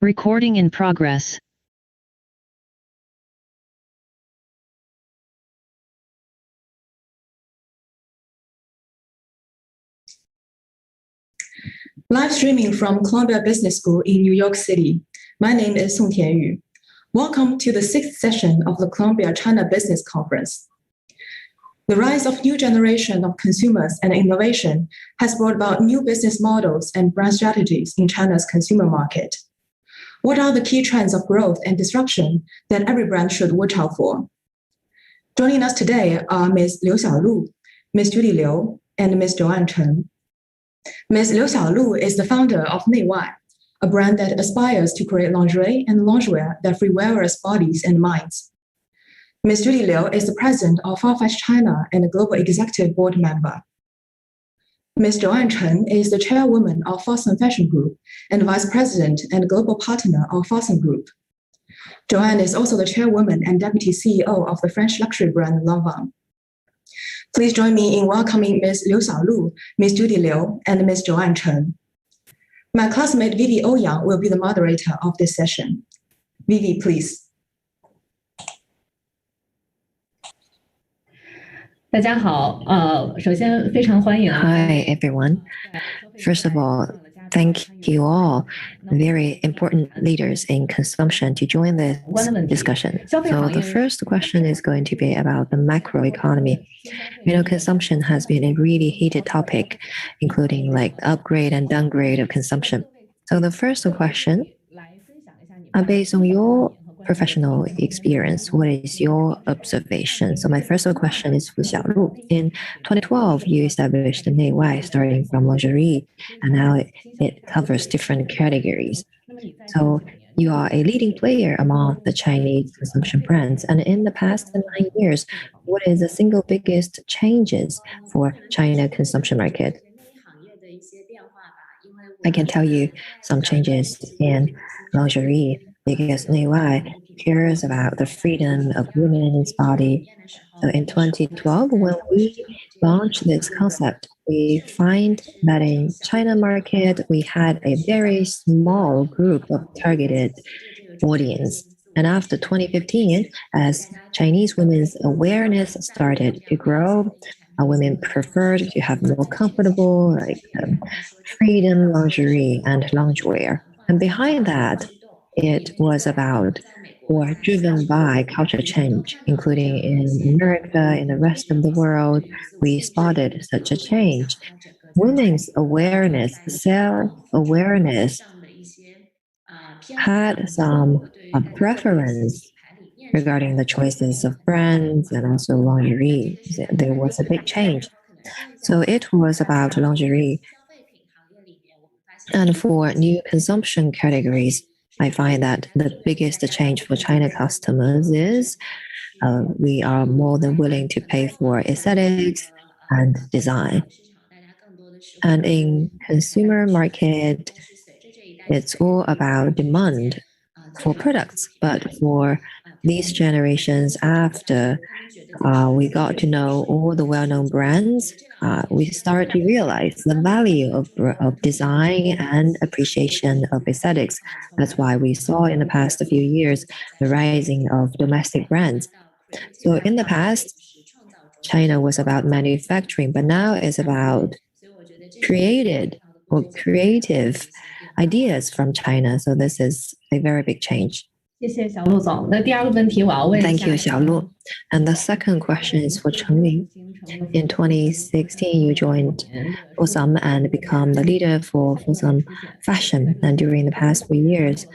Recording in progress. Live streaming from Columbia Business School in New York City. My name is Song Tianyu. Welcome to the 6th session of the Columbia China Business Conference. The rise of new generation of consumers and innovation has brought about new business models and brand strategies in China's consumer market. What are the key trends of growth and disruption that every brand should watch out for? Joining us today are Ms. Xiaolu, Ms. Judy Liu, and Ms. Joann Cheng. Ms. Xiaolu is the founder of NEIWAI, a brand that aspires to create lingerie and loungewear that free wearers' bodies and minds. Ms. Judy Liu is the president of Farfetch China and a global executive board member. Ms. Joann Cheng is the chairwoman of Fosun Fashion Group and vice president and global partner of Fosun Group. Joann is also the chairwoman and deputy CEO of the French luxury brand Lanvin. Please join me in welcoming Ms. Xiaolu, Ms. Judy Liu, and Ms. Joann Cheng. My classmate Vivi Ouyang will be the moderator of this session. Vivi, please. 大家好，首先非常欢迎。Hi, everyone. First of all, thank you all, very important leaders in consumption, to join this discussion. So the first question is going to be about the macroeconomy. You know, consumption has been a really heated topic, including like upgrade and downgrade of consumption. So the first question, based on your professional experience, what is your observation? So my first question is for Xiaolu. In 2012, you established the NEIWAI starting from lingerie, and now it covers different categories. So you are a leading player among the Chinese consumption brands. And in the past 9 years, what is the single biggest changes for China consumption market? I can tell you some changes in lingerie, because NEIWAI cares about the freedom of women's body. So in 2012, when we launched this concept, we find that in China market, we had a very small group of targeted audience. And after 2015, as Chinese women's awareness started to grow, women preferred to have more comfortable, like freedom lingerie and loungewear. And behind that, it was about or driven by culture change, including in America, in the rest of the world. We spotted such a change. Women's awareness, self-awareness, had some preference regarding the choices of brands and also lingerie. There was a big change. So it was about lingerie. And for new consumption categories, I find that the biggest change for China customers is we are more than willing to pay for aesthetics and design. And in consumer market, it's all about demand for products. But for these generations after we got to know all the well-known brands, we start to realize the value of design and appreciation of aesthetics. That's why we saw in the past few years the rising of domestic brands. So in the past, China was about manufacturing, but now it's about creative ideas from China. So this is a very big change. Thank you, Xiaolu. And the second question is for Cheng. In 2016, you joined Fosun and become the leader for Fosun Fashion. And during the past few years,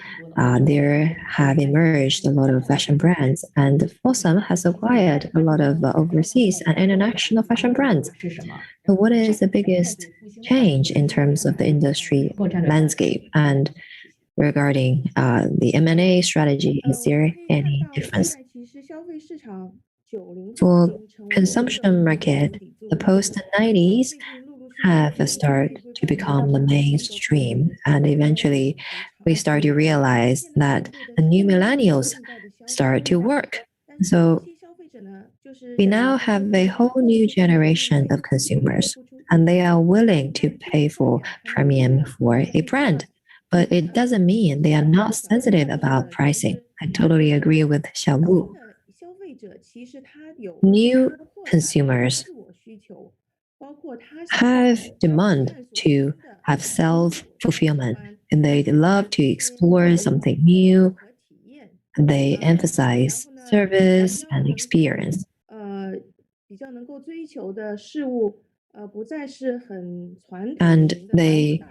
there have emerged a lot of fashion brands, and Fosun has acquired a lot of overseas and international fashion brands. So what is the biggest change in terms of the industry landscape? And regarding the M&A strategy, is there any difference? For consumption market, the post-90s have started to become the mainstream, and eventually we start to realize that the new millennials start to work. So we now have a whole new generation of consumers. and they are willing to pay for premium for a brand. But it doesn't mean they are not sensitive about pricing. I totally agree with Xiaolu. New consumers have demand to have self-fulfillment, and they love to explore something new. They emphasize service and experience. And they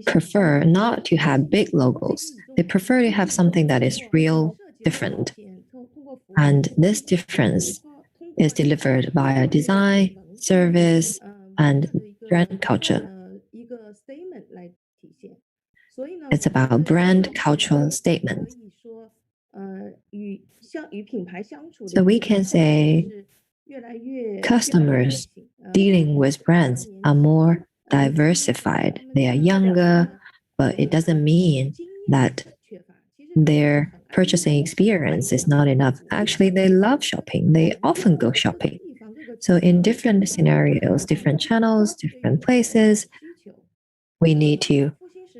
prefer not to have big logos. They prefer to have something that is real, different. And this difference is delivered via design, service, and brand culture. It's about brand cultural statement. So we can say customers dealing with brands are more diversified. They are younger, but it doesn't mean that their purchasing experience is not enough. Actually, they love shopping. They often go shopping. So in different scenarios, different channels, different places, we need to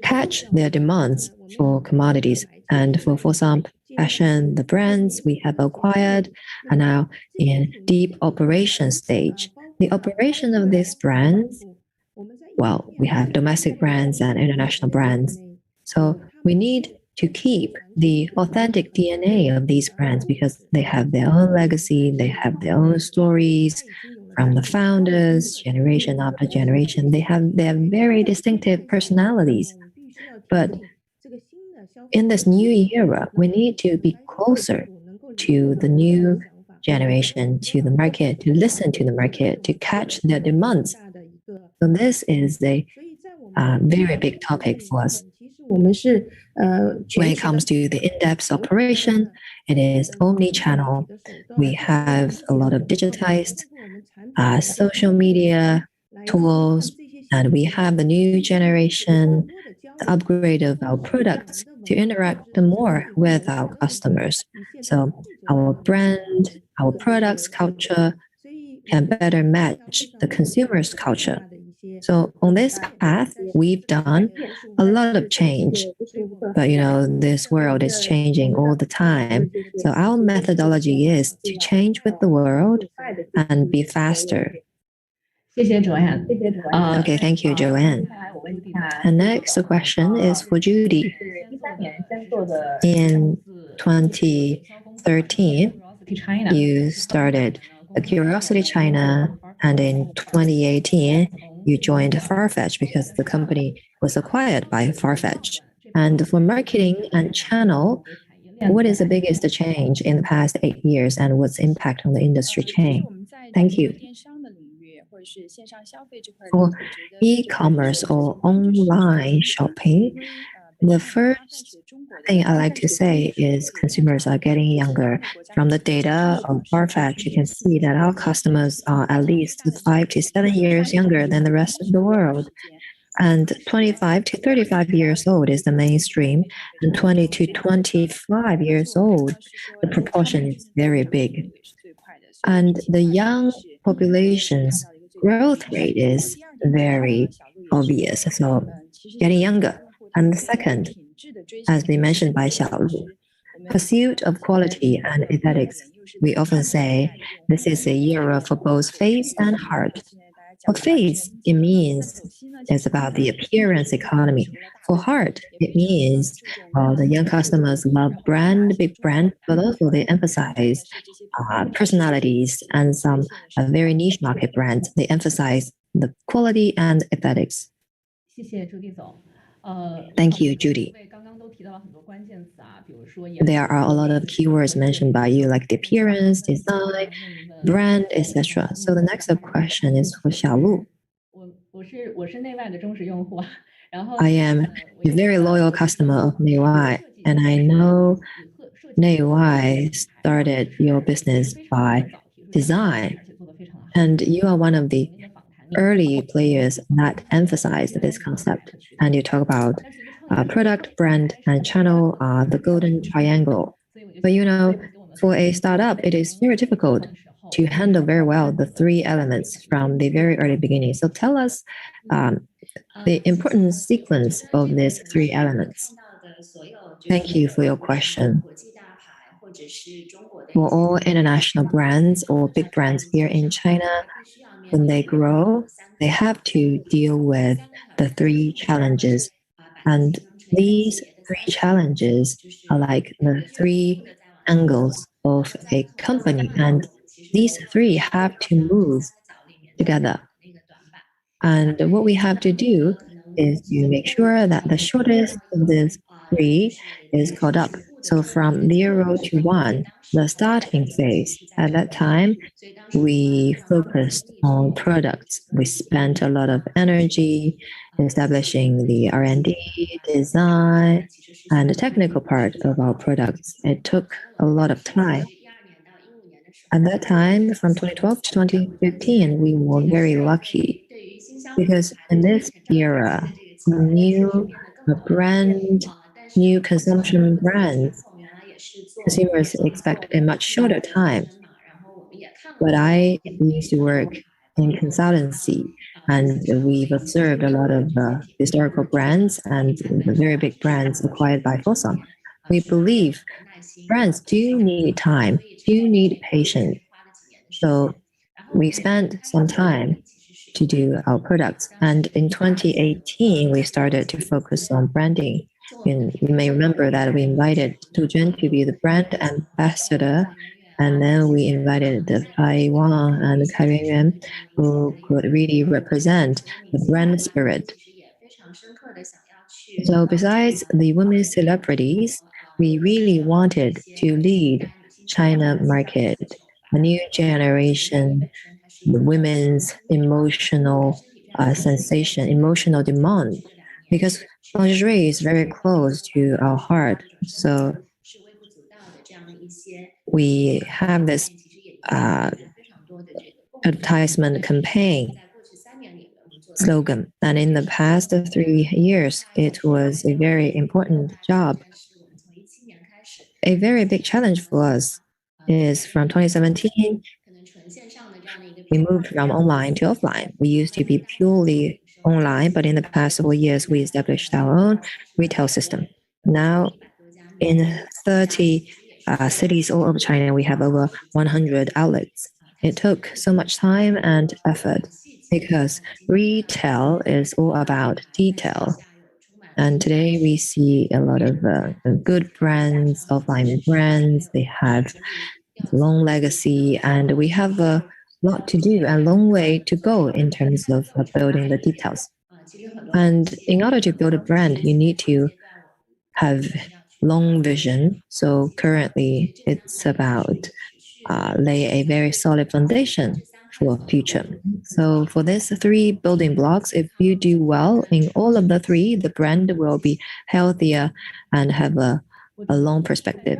catch their demands for commodities. And for some fashion, the brands we have acquired are now in deep operation stage. The operation of these brands, well, we have domestic brands and international brands. So we need to keep the authentic DNA of these brands because they have their own legacy, they have their own stories from the founders, generation after generation. They have very distinctive personalities. But in this new era, we need to be closer to the new generation, to the market, to listen to the market, to catch their demands. So this is a very big topic for us. When it comes to the in-depth operation, it is omni-channel. We have a lot of digitized social media tools, and we have the new generation, the upgrade of our products to interact more with our customers. So our brand, our products culture can better match the consumer's culture. So on this path, we've done a lot of change. But this world is changing all the time. So our methodology is to change with the world and be faster. 谢谢 Joann. Okay, thank you, Joann. And next question is for Judy. In 2013, you started Curiosity China, and in 2018, you joined Farfetch because the company was acquired by Farfetch. And for marketing and channel, what is the biggest change in the past 8 years and what's impact on the industry chain? Thank you. For e-commerce or online shopping, the first thing I like to say is consumers are getting younger. From the data of Farfetch, you can see that our customers are at least 5 to 7 years younger than the rest of the world. And 25 to 35 years old is the mainstream, and 20 to 25 years old, the proportion is very big. And the young population's growth rate is very obvious, so getting younger. And the second, as we mentioned by Xiaolu, pursuit of quality and aesthetics. We often say this is a era for both face and heart. For face, it means it's about the appearance economy. For heart, it means the young customers love big brand, but also they emphasize personalities and some very niche market brands. They emphasize the quality and aesthetics. 谢谢朱迪总。 Thank you, Judy. There are a lot of keywords mentioned by you, like the appearance, design, brand, etc. So the next question is for Xiaolu. I am a very loyal customer of NEIWAI, and I know NEIWAI started your business by design, and you are one of the early players that emphasized this concept. And you talk about product, brand, and channel, the golden triangle. But for a startup, it is very difficult to handle very well the three elements from the very early beginning. So tell us the important sequence of these three elements. Thank you for your question. For all international brands or big brands here in China, when they grow, they have to deal with the three challenges. And these three challenges are like the three angles of a company. And these three have to move together. And what we have to do is to make sure that the shortest of these three is caught up. So from 0 to 1, the starting phase, at that time, we focused on products. We spent a lot of energy establishing the R&D, design, and the technical part of our products. It took a lot of time. At that time, from 2012 to 2015, we were very lucky because in this era, new brand, new consumption brands, consumers expect a much shorter time. But I used to work in consultancy, and we've observed a lot of historical brands and the very big brands acquired by Fosun. We believe brands do need time, do need patience. So we spent some time to do our products. And in 2018, we started to focus on branding. And you may remember that we invited Joann to be the brand ambassador. And then we invited the Taiwan and the Chairwoman who could really represent the brand spirit. So besides the women celebrities, we really wanted to lead China market, a new generation, the women's emotional sensation, emotional demand, because lingerie is very close to our heart. So we have this advertisement campaign slogan. And in the past 3 years, it was a very important job. A very big challenge for us is from 2017, we moved from online to offline. We used to be purely online, but in the past 4 years, we established our own retail system. Now, in 30 cities all over China, we have over 100 outlets. It took so much time and effort because retail is all about detail. And today we see a lot of good brands, offline brands. They have long legacy, and we have a lot to do, a long way to go in terms of building the details. And in order to build a brand, you need to have long vision. So currently, it's about lay a very solid foundation for future. So for these three building blocks, if you do well in all of the three, the brand will be healthier and have a long perspective.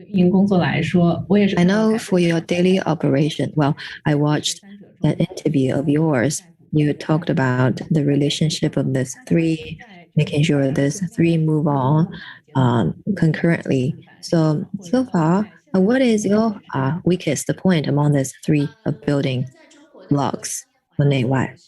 I know for your daily operation, well, I watched an interview of yours. You talked about the relationship of these three, making sure these three move on concurrently. So far, what is your weakest point among these three building blocks for NEIWAI?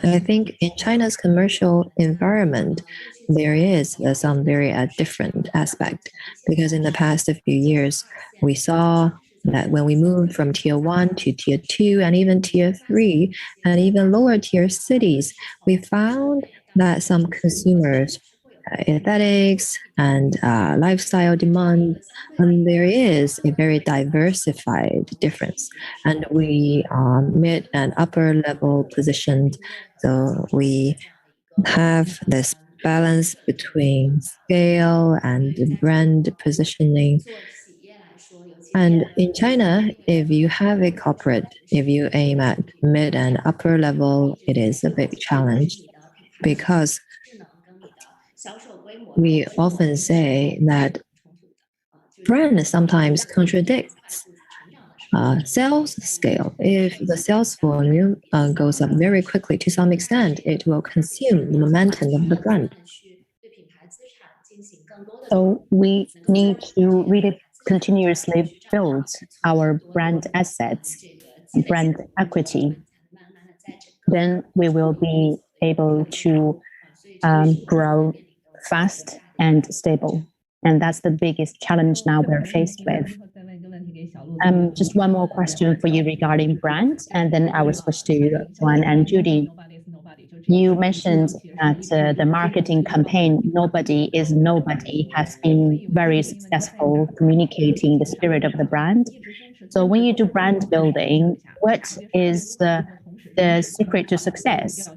I think in China's commercial environment, there is some very different aspect, because in the past few years, we saw that when we moved from tier 1 to tier 2 and even tier 3 and even lower tier cities, we found that some consumers aesthetics and lifestyle demand, and there is a very diversified difference. And we are mid and upper level positioned, so we have this balance between scale and brand positioning. And in China, if you have a corporate, if you aim at mid and upper level, it is a big challenge, because we often say that brand sometimes contradicts sales scale. If the sales volume goes up very quickly, to some extent, it will consume the momentum of the brand. So we need to really continuously build our brand assets, brand equity, then we will be able to grow fast and stable. And that's the biggest challenge now we're faced with. Just one more question for you regarding brand, and then I will switch to Joann and Judy. You mentioned that the marketing campaign, Nobody is Nobody, has been very successful communicating the spirit of the brand. So when you do brand building, what is the secret to success?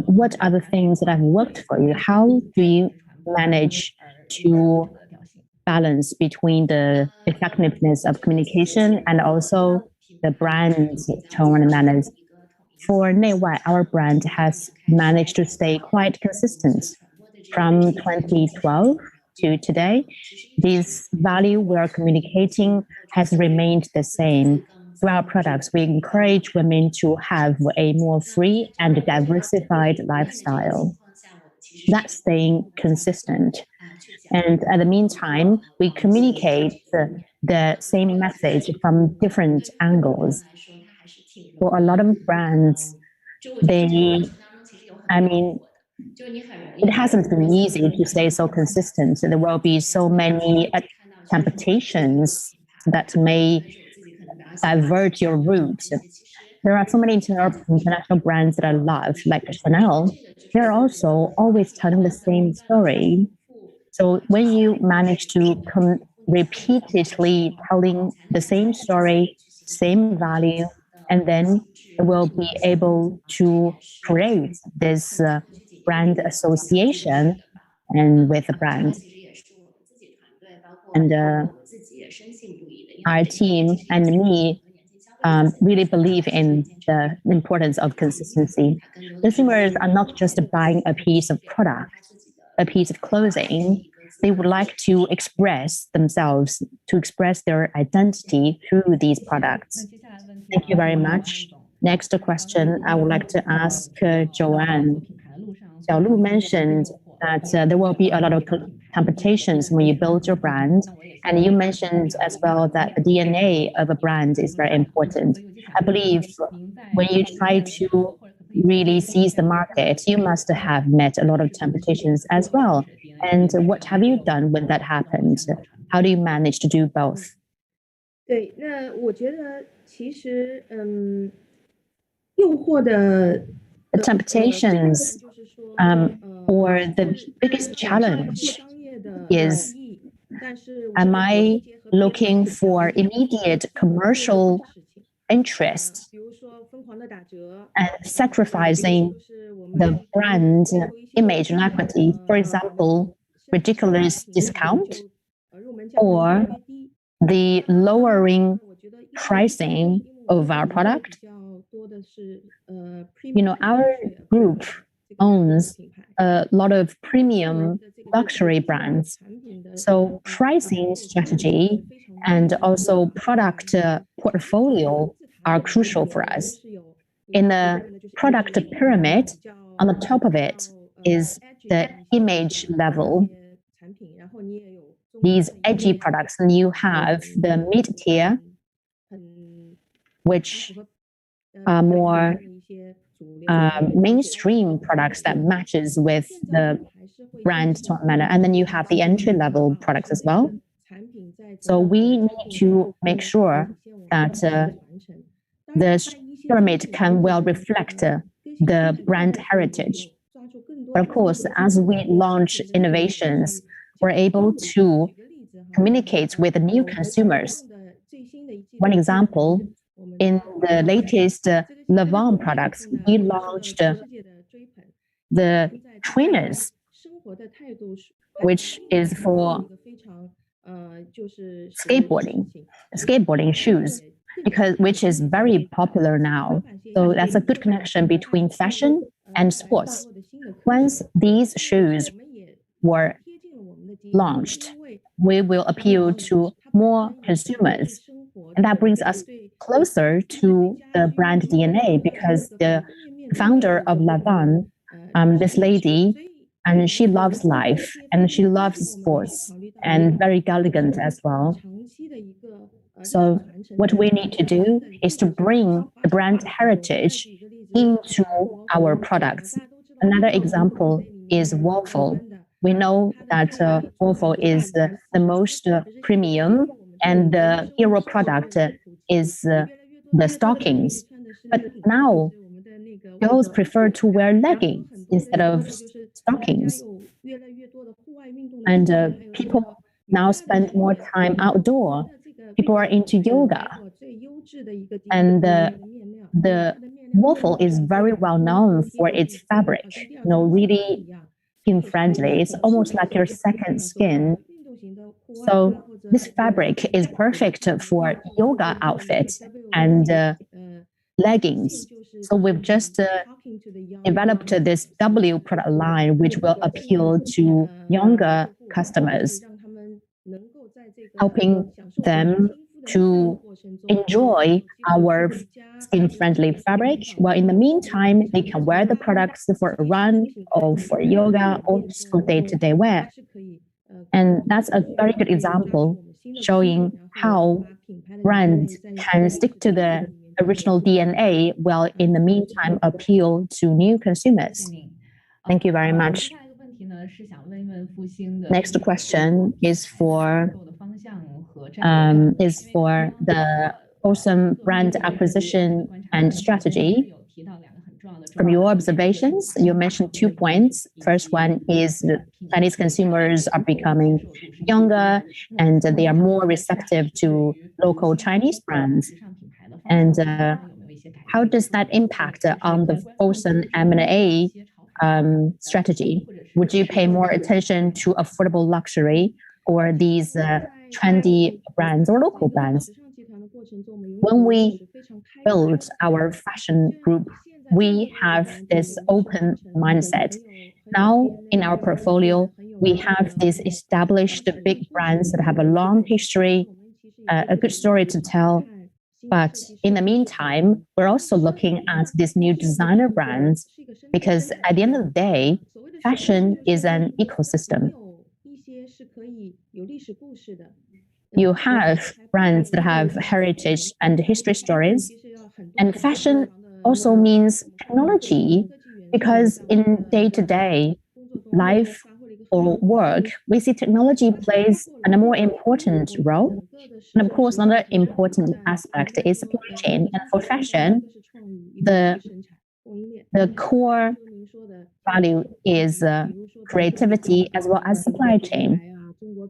What are the things that have worked for you? How do you manage to balance between the effectiveness of communication and also the brand's tone and manners? For NEIWAI, our brand has managed to stay quite consistent from 2012 to today. This value we're communicating has remained the same. Through our products, we encourage women to have a more free and diversified lifestyle. That's staying consistent. And at the meantime, we communicate the same message from different angles. For a lot of brands, it hasn't been easy to stay so consistent. There will be so many temptations that may divert your route. There are so many international brands that I love, like Chanel. They're also always telling the same story. So when you manage to repeatedly telling the same story, same value, and then will be able to create this brand association and with the brand. And our team and me really believe in the importance of consistency. Consumers are not just buying a piece of product, a piece of clothing. They would like to express themselves, to express their identity through these products. Thank you very much. Next question, I would like to ask Joann. Xiaolu mentioned that there will be a lot of competitions when you build your brand. And you mentioned as well that the DNA of a brand is very important. I believe when you try to really seize the market, you must have met a lot of competitions as well. And what have you done when that happened? How do you manage to do both? 对，那我觉得其实，诱惑的 The temptations or the biggest challenge is, am I looking for immediate commercial interest and sacrificing the brand image and equity? For example, ridiculous discount or the lowering pricing of our product. Our group owns a lot of premium luxury brands. So pricing strategy and also product portfolio are crucial for us. In the product pyramid, on the top of it is the image level, these edgy products, and you have the mid-tier, which are more mainstream products that matches with the brand manner. And then you have the entry-level products as well. So we need to make sure that the pyramid can well reflect the brand heritage. But of course, as we launch innovations, we're able to communicate with the new consumers. One example, in the latest Lanvin products, we launched the trainers, which is for skateboarding shoes, which is very popular now. So that's a good connection between fashion and sports. Once these shoes were launched, we will appeal to more consumers. And that brings us closer to the brand DNA, because the founder of Lanvin, this lady, and she loves life, and she loves sports, and very elegant as well. So what we need to do is to bring the brand heritage into our products. Another example is waffle. We know that waffle is the most premium, and the hero product is the stockings. But now girls prefer to wear leggings instead of stockings. And people now spend more time outdoor. People are into yoga. And the waffle is very well known for its fabric, really skin friendly. It's almost like your second skin. So this fabric is perfect for yoga outfits and leggings. So we've just developed this W product line, which will appeal to younger customers, helping them to enjoy our skin-friendly fabric, while in the meantime, they can wear the products for a run or for yoga or for day-to-day wear. And that's a very good example showing how brands can stick to the original DNA while in the meantime appeal to new consumers. Thank you very much. Next question is for the Fosun brand acquisition and strategy. From your observations, you mentioned 2 points. First one is that Chinese consumers are becoming younger and they are more receptive to local Chinese brands. And how does that impact on the Fosun M&A strategy? Would you pay more attention to affordable luxury or these trendy brands or local brands? When we build our fashion group, we have this open mindset. Now in our portfolio, we have these established big brands that have a long history, a good story to tell. But in the meantime, we're also looking at these new designer brands because at the end of the day, fashion is an ecosystem. You have brands that have heritage and history stories, and fashion also means technology because in day-to-day life or work, we see technology plays a more important role. And of course, another important aspect is supply chain. And for fashion, the core value is creativity as well as supply chain.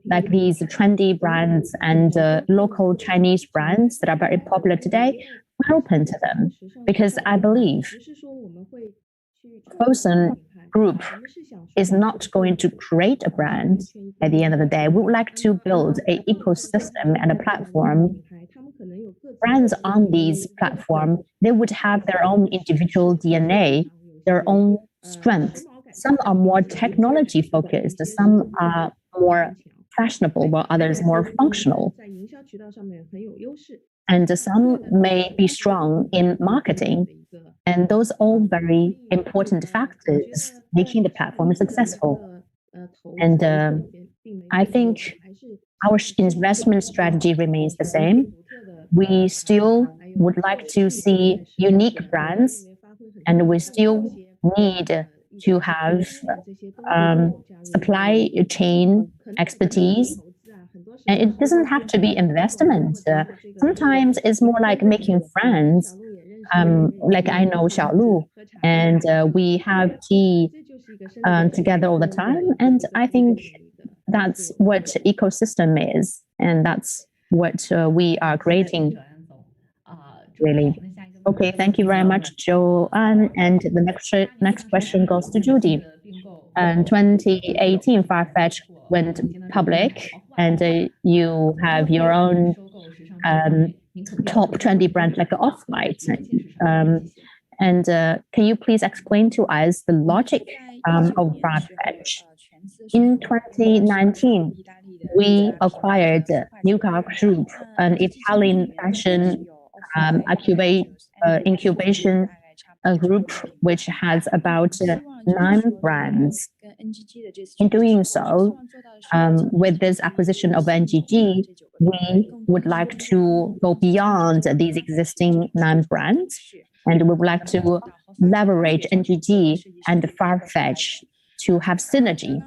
Like these trendy brands and local Chinese brands that are very popular today, we're open to them because I believe Fosun Group is not going to create a brand at the end of the day. We would like to build an ecosystem and a platform. Brands on these platforms, they would have their own individual DNA, their own strength. Some are more technology focused, some are more fashionable, while others more functional. And some may be strong in marketing. And those are all very important factors making the platform successful. And I think our investment strategy remains the same. We still would like to see unique brands, and we still need to have supply chain expertise. And it doesn't have to be investment. Sometimes it's more like making friends. Like I know Xiaolu, and we have tea together all the time. And I think that's what ecosystem is, and that's what we are creating. Really. Okay, thank you very much, Joann. And the next question goes to Judy. In 2018, Farfetch went public, and you have your own top trendy brand like Off-White. And can you please explain to us the logic of Farfetch? In 2019, we acquired Nuka Group, an Italian fashion incubation group, which has about 9 brands. In doing so, with this acquisition of NGG, we would like to go beyond these existing 9 brands, and we would like to leverage NGG and Farfetch to have synergy.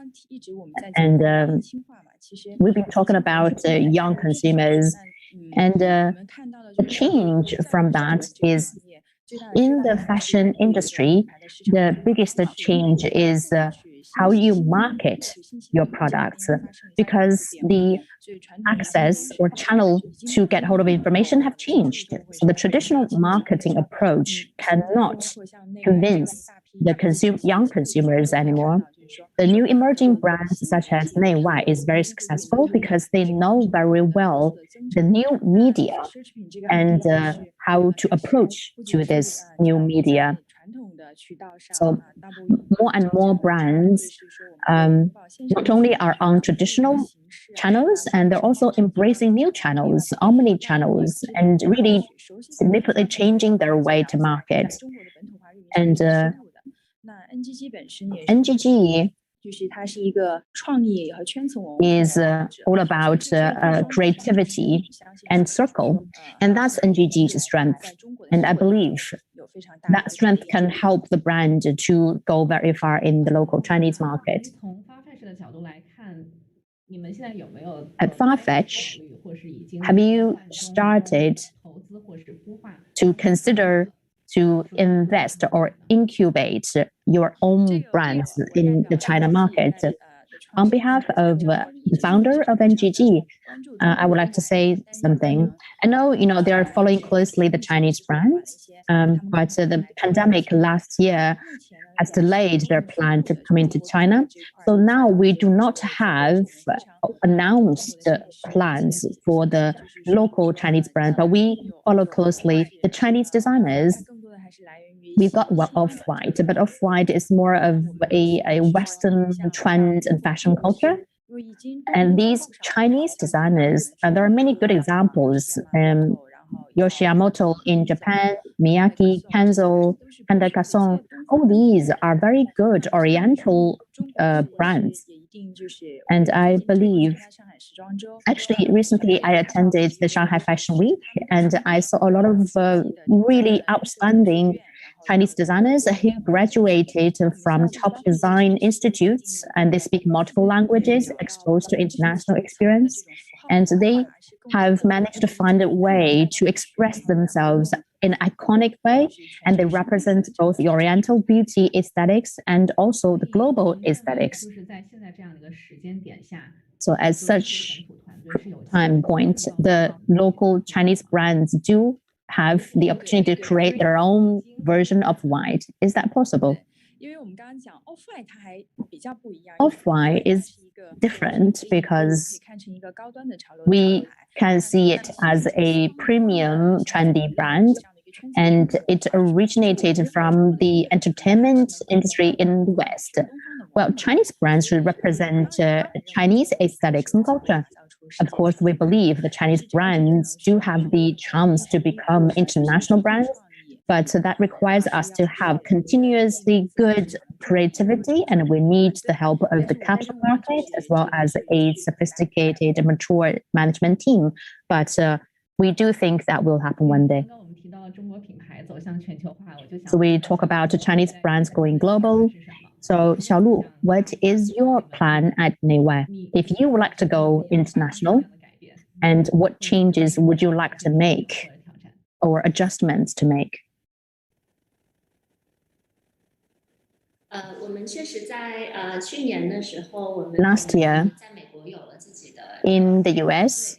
And we've been talking about young consumers, and the change from that is in the fashion industry, the biggest change is how you market your products, because the access or channel to get hold of information have changed. So the traditional marketing approach cannot convince the young consumers anymore. The new emerging brands such as NEIWAI is very successful because they know very well the new media and how to approach to this new media. So more and more brands not only are on traditional channels, and they're also embracing new channels, omni channels, and really significantly changing their way to market. And NGG is all about creativity and circle, and that's NGG's strength. And I believe that strength can help the brand to go very far in the local Chinese market. At Farfetch, have you started to consider to invest or incubate your own brands in the China market? On behalf of the founder of NGG, I would like to say something. I know, they are following closely the Chinese brands, but the pandemic last year has delayed their plan to come into China. So now we do not have announced plans for the local Chinese brand, but we follow closely the Chinese designers. We've got Off-White, but Off-White is more of a Western trend and fashion culture. And these Chinese designers, there are many good examples. Yoshiyamoto in Japan, Miyake, Kenzo, Kanda Kasson, all these are very good Oriental brands. And I believe, actually, recently I attended the Shanghai Fashion Week, and I saw a lot of really outstanding Chinese designers who graduated from top design institutes, and they speak multiple languages, exposed to international experience, and they have managed to find a way to express themselves in an iconic way, and they represent both the Oriental beauty aesthetics and also the global aesthetics. So at such time point, the local Chinese brands do have the opportunity to create their own version of white. Is that possible? Off-White is different because we can see it as a premium trendy brand, and it originated from the entertainment industry in the West. Well, Chinese brands should represent Chinese aesthetics and culture. Of course, we believe the Chinese brands do have the chance to become international brands, but that requires us to have continuously good creativity, and we need the help of the capital market as well as a sophisticated and mature management team. But we do think that will happen one day. So we talk about the Chinese brands going global. So Xiaolu, what is your plan at NEIWAI? If you would like to go international, and what changes would you like to make or adjustments to make? Last year, in the US,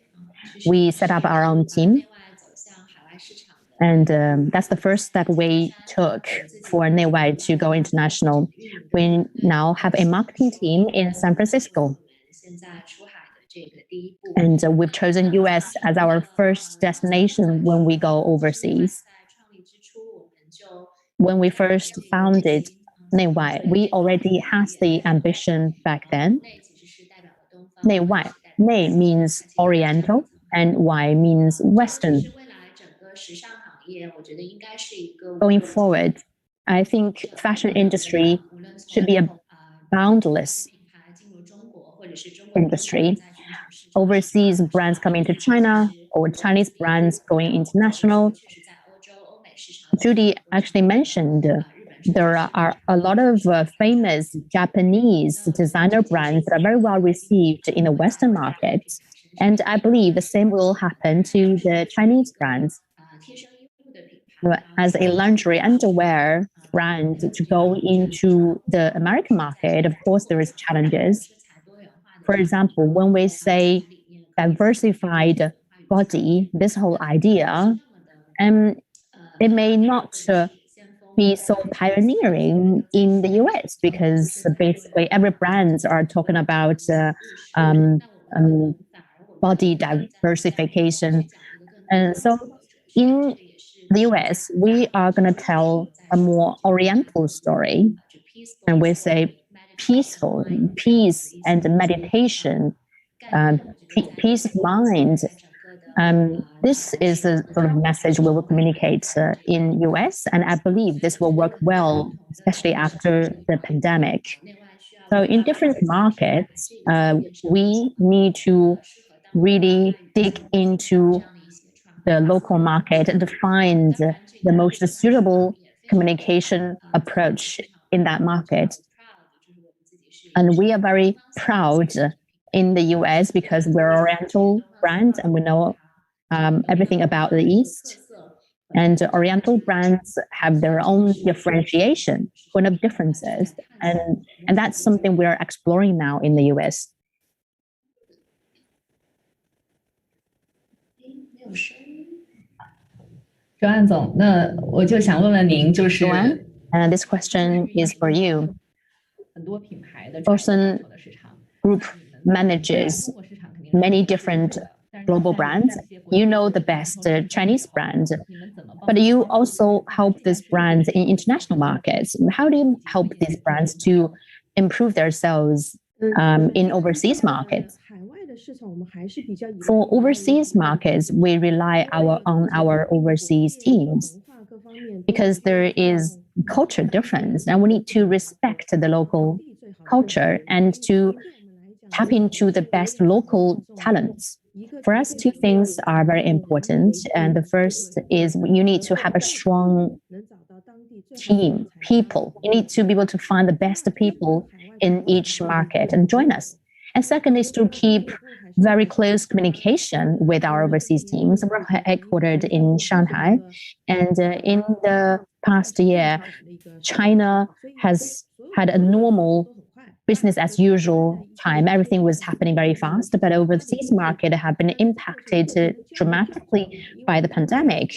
we set up our own team. And that's the first step we took for NEIWAI to go international. We now have a marketing team in San Francisco. And we've chosen US as our first destination when we go overseas. When we first founded NEIWAI, we already had the ambition back then. NEIWAI, NEI means Oriental, and Y means Western. Going forward, I think fashion industry should be boundless industry. Overseas brands coming to China or Chinese brands going international. Judy actually mentioned there are a lot of famous Japanese designer brands that are very well received in the Western market. And I believe the same will happen to the Chinese brands. As a lingerie underwear brand to go into the American market, of course, there is challenges. For example, when we say diversified body, this whole idea, it may not be so pioneering in the US because basically every brands are talking about body diversification. And so in the US, we are going to tell a more oriental story. And we say peaceful, peace and meditation, peace of mind. This is the sort of message we will communicate in US, and I believe this will work well, especially after the pandemic. So in different markets, we need to really dig into the local market and to find the most suitable communication approach in that market. And we are very proud in the US because we're an Oriental brand and we know everything about the East. And Oriental brands have their own differentiation, point of differences. And that's something we're exploring now in the US. Joann 总，那我就想问问您，就是 Joann, this question is for you. 很多品牌的 Fosun Group manages many different global brands. You know the best Chinese brand, but you also help these brands in international markets. How do you help these brands to improve their sales in overseas markets? For overseas markets, we rely on our overseas teams because there is culture difference and we need to respect the local culture and to tap into the best local talents. For us, two things are very important. And the first is you need to have a strong team, people. You need to be able to find the best people in each market and join us. And second is to keep very close communication with our overseas teams. We're headquartered in Shanghai. And in the past year, China has had a normal business as usual time. Everything was happening very fast, but overseas market have been impacted dramatically by the pandemic.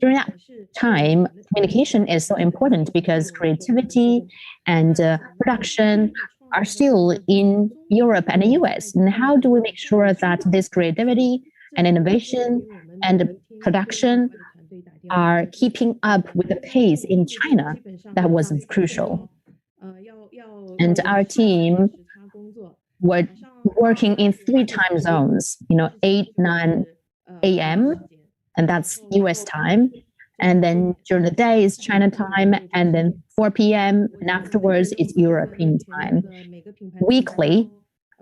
During that time, communication is so important because creativity and production are still in Europe and the US. And how do we make sure that this creativity and innovation and production are keeping up with the pace in China? That was crucial. And our team were working in 3 time zones, 8, 9 a.m., and that's US time. And then during the day is China time, and then 4 p.m. and afterwards it's European time. Weekly,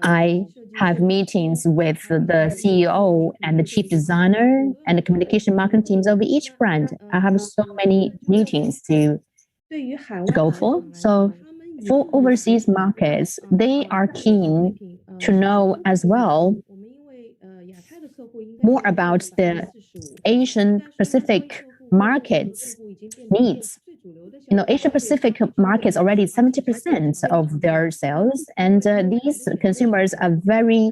I have meetings with the CEO and the chief designer and the communication marketing teams of each brand. I have so many meetings to go for. So for overseas markets, they are keen to know as well more about the Asian Pacific markets needs. Asia Pacific markets already 70% of their sales, and these consumers are very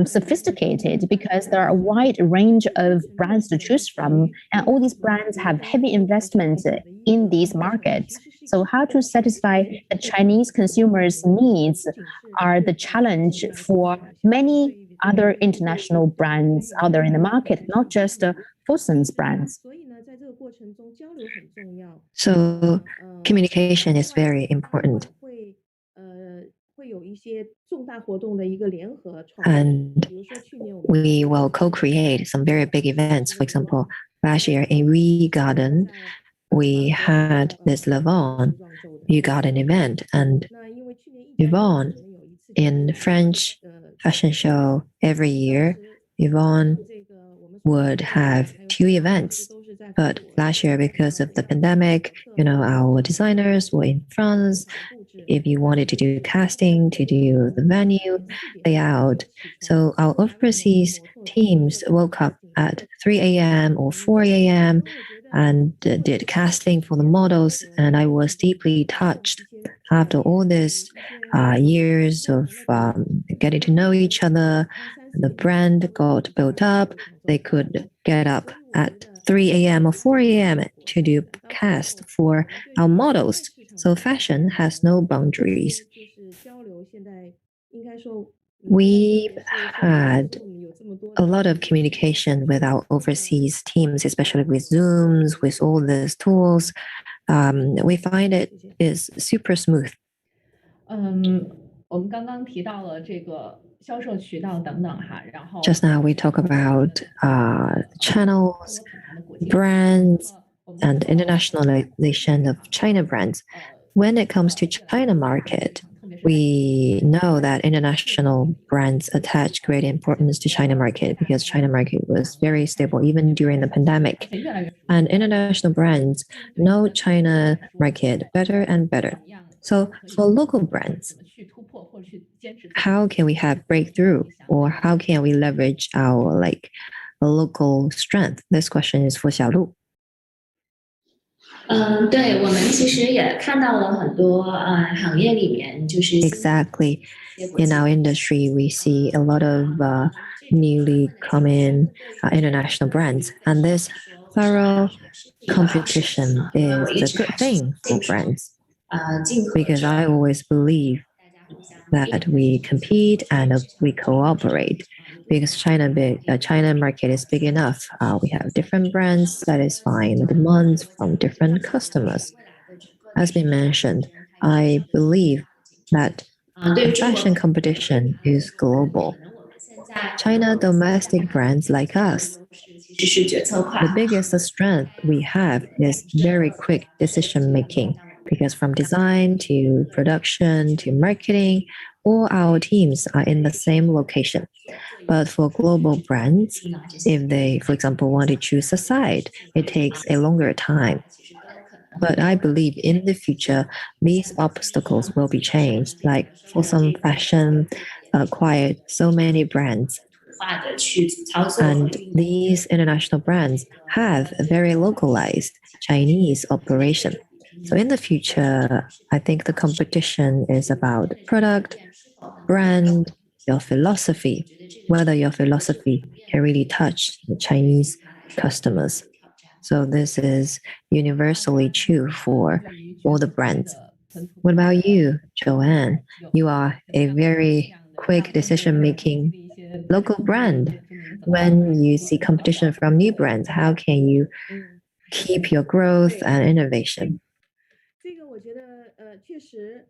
sophisticated because there are a wide range of brands to choose from, and all these brands have heavy investment in these markets. So how to satisfy the Chinese consumers' needs are the challenge for many other international brands out there in the market, not just Fosun's brands. So communication is very important. And we will co-create some very big events. For example, last year in Yu Garden, we had this Levon Yu Garden event. And Yvonne, in French fashion show every year, Yvonne would have 2 events. But last year, because of the pandemic, our designers were in France. If you wanted to do casting, to do the venue layout. So our overseas teams woke up at 3 a.m. or 4 a.m. and did casting for the models. And I was deeply touched after all these years of getting to know each other. The brand got built up. They could get up at 3 a.m. or 4 a.m. to do cast for our models. So fashion has no boundaries. We've had a lot of communication with our overseas teams, especially with Zooms, with all these tools. We find it is super smooth. 我们刚刚提到了这个销售渠道等等哈，然后 Just now we talk about channels, brands, and internationalization of China brands. When it comes to China market, we know that international brands attach great importance to China market because China market was very stable even during the pandemic. And international brands know China market better and better. So for local brands, how can we have breakthrough or how can we leverage our local strength? This question is for Xiaolu. 对，我们其实也看到了很多行业里面就是 Exactly. In our industry, we see a lot of newly coming international brands, and this thorough competition is a good thing for brands because I always believe that we compete and we cooperate because China market is big enough. We have different brands satisfying the demands from different customers. As been mentioned, I believe that the fashion competition is global. China domestic brands like us, the biggest strength we have is very quick decision making because from design to production to marketing, all our teams are in the same location. But for global brands, if they, for example, want to choose a side, it takes a longer time. But I believe in the future, these obstacles will be changed. Like Fosun Fashion acquired so many brands. And these international brands have a very localized Chinese operation. So in the future, I think the competition is about product, brand, your philosophy, whether your philosophy can really touch the Chinese customers. So this is universally true for all the brands. What about you, Joann? You are a very quick decision-making local brand. When you see competition from new brands, how can you keep your growth and innovation? 这个我觉得确实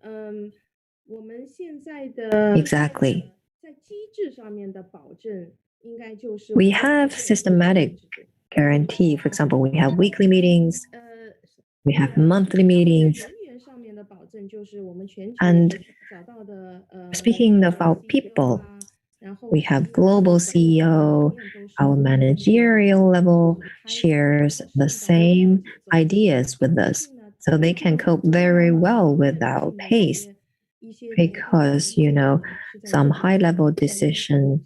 我们现在的 Exactly. 在机制上面的保证应该就是 We have systematic guarantee. For example, we have weekly meetings, we have monthly meetings. And speaking of our people, we have global CEO, our managerial level shares the same ideas with us. So they can cope very well with our pace because, some high level decisions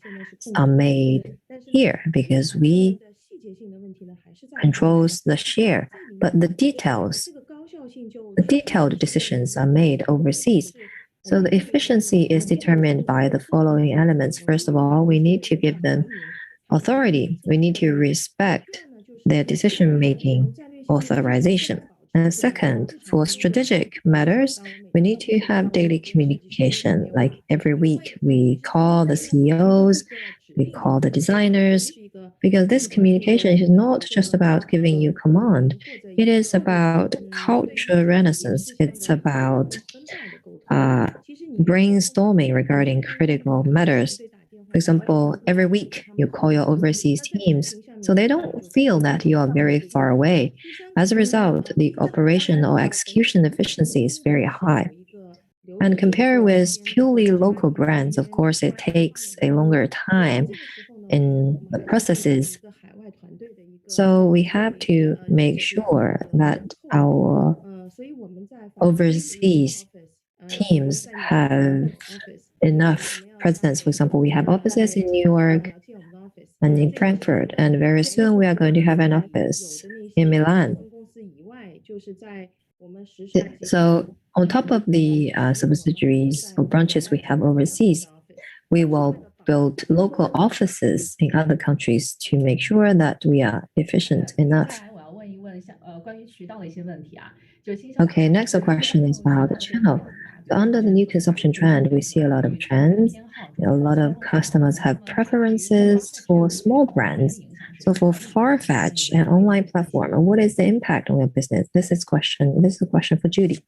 are made here because we controls the share, but the detailed decisions are made overseas. So the efficiency is determined by the following elements. First of all, we need to give them authority. We need to respect their decision-making authorization. And second, for strategic matters, we need to have daily communication. Like every week, we call the CEOs, we call the designers, because this communication is not just about giving you command. It is about culture renaissance. It's about brainstorming regarding critical matters. For example, every week you call your overseas teams, so they don't feel that you are very far away. As a result, the operation or execution efficiency is very high. And compare with purely local brands, of course, it takes a longer time in the processes. So we have to make sure that our overseas teams have enough presence. For example, we have offices in New York and in Frankfurt, and very soon we are going to have an office in Milan. So on top of the subsidiaries or branches we have overseas, we will build local offices in other countries to make sure that we are efficient enough. Okay, next question is about the channel. So under the new consumption trend, we see a lot of trends. A lot of customers have preferences for small brands. So for Farfetch, an online platform, what is the impact on your business? This is a question for Judy.